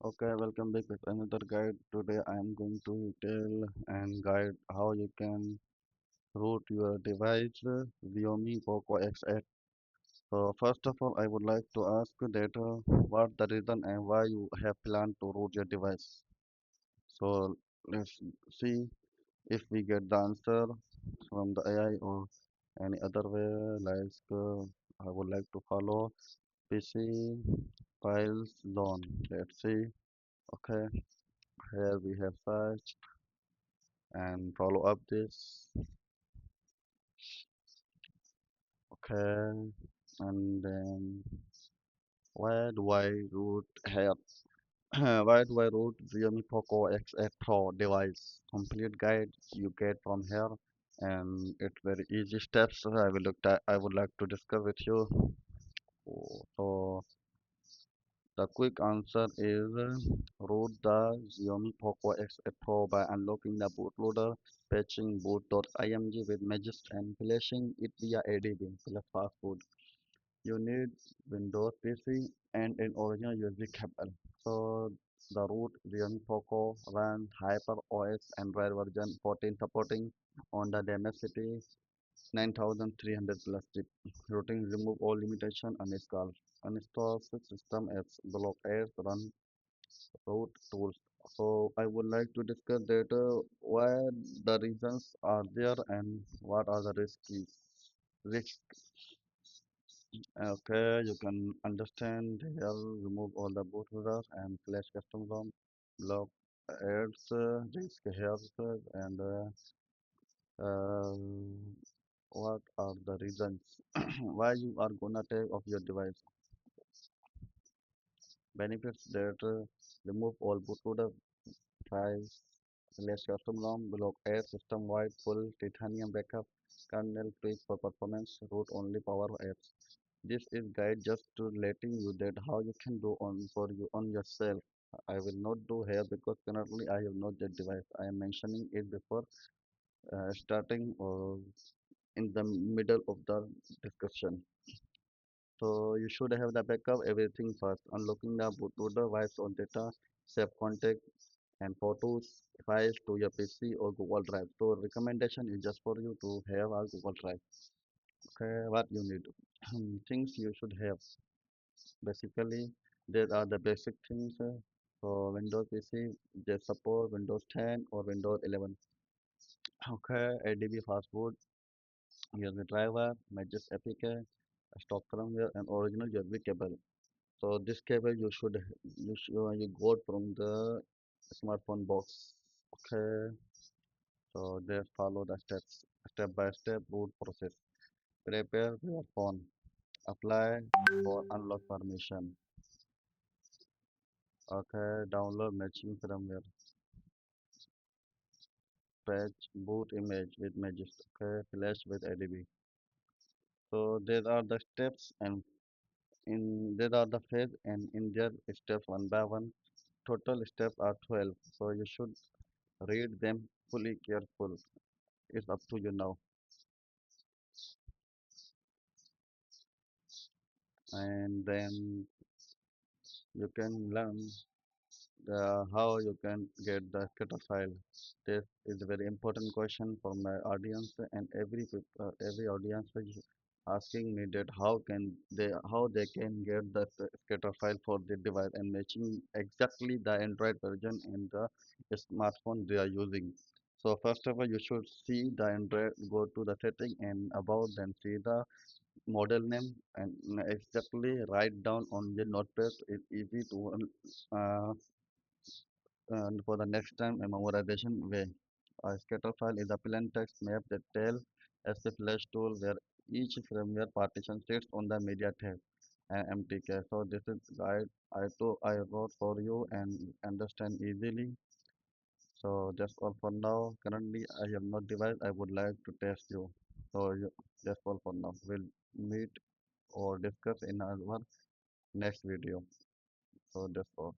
Okay, welcome back with another guide. Today I am going to tell and guide how you can root your device Xiaomi Poco X8. So first of all, I would like to ask you that what the reason and why you have planned to root your device. So let's see if we get the answer from the AI or any other way. Like I would like to follow PC files zone. Let's see. Okay, here we have search and follow up this. Okay, and then where do I root here? Why do I root Xiaomi Poco X8 Pro device? Complete guide you get from here, and it's very easy steps. I would like to discuss with you. So the quick answer is root the Xiaomi Poco X8 Pro by unlocking the bootloader, patching boot.img with Magisk and flashing it via ADB plus password. You need Windows PC and an original USB cable. So the root Xiaomi Poco runs Hyper OS Android version 14 supporting on the Dimensity 9300 plus chip. Routing remove all limitation uninstall system as bloatware run root tools. So I would like to discuss that why the reasons are there and what are the risks. Okay, you can understand here, remove all the bootloaders and flash custom ROM, block ads, risk here, and what are the reasons why you are gonna take off your device. Benefits that remove all bootloader files, flash custom ROM, block ads, system-wide full titanium backup, kernel free for performance, root only power apps. This is guide just to letting you that how you can do on for you on yourself. I will not do here because currently I have not that device. I am mentioning it before starting or in the middle of the discussion. So you should have the backup everything first. Unlocking the bootloader wipes on data, save contact and photos, files to your PC or Google Drive. So recommendation is just for you to have a Google Drive. Okay, what you need. Things you should have. Basically, there are the basic things for Windows PC. They support Windows 10 or Windows 11. Okay, ADB password, USB driver, Magisk APK, stock firmware, and original USB cable. So this cable you got from the smartphone box. Okay, so they follow the steps, step by step boot process. Prepare your phone. Apply for unlock permission. Okay, download matching firmware. Fetch boot image with Magisk. Okay, flash with ADB. So there are the steps and in there are the phase and in their steps one by one. Total steps are 12. So you should read them fully careful. It's up to you now. And then you can learn how you can get the scatter file. This is a very important question for my audience and every audience is asking me that how they can get the scatter file for the device and matching exactly the Android version and the smartphone they are using. So first of all, you should see the Android, go to the setting and about then see the model name and exactly write down on the notepad. It's easy to uh, and for the next time a memorization way. A scatter file is a plain text map that tells as a flash tool where each firmware partition sits on the media tab and empty cache. So this is guide I wrote for you and understand easily. So that's all for now. Currently I have no device. I would like to test you. That's all for now. We'll meet or discuss in our next video. So that's all.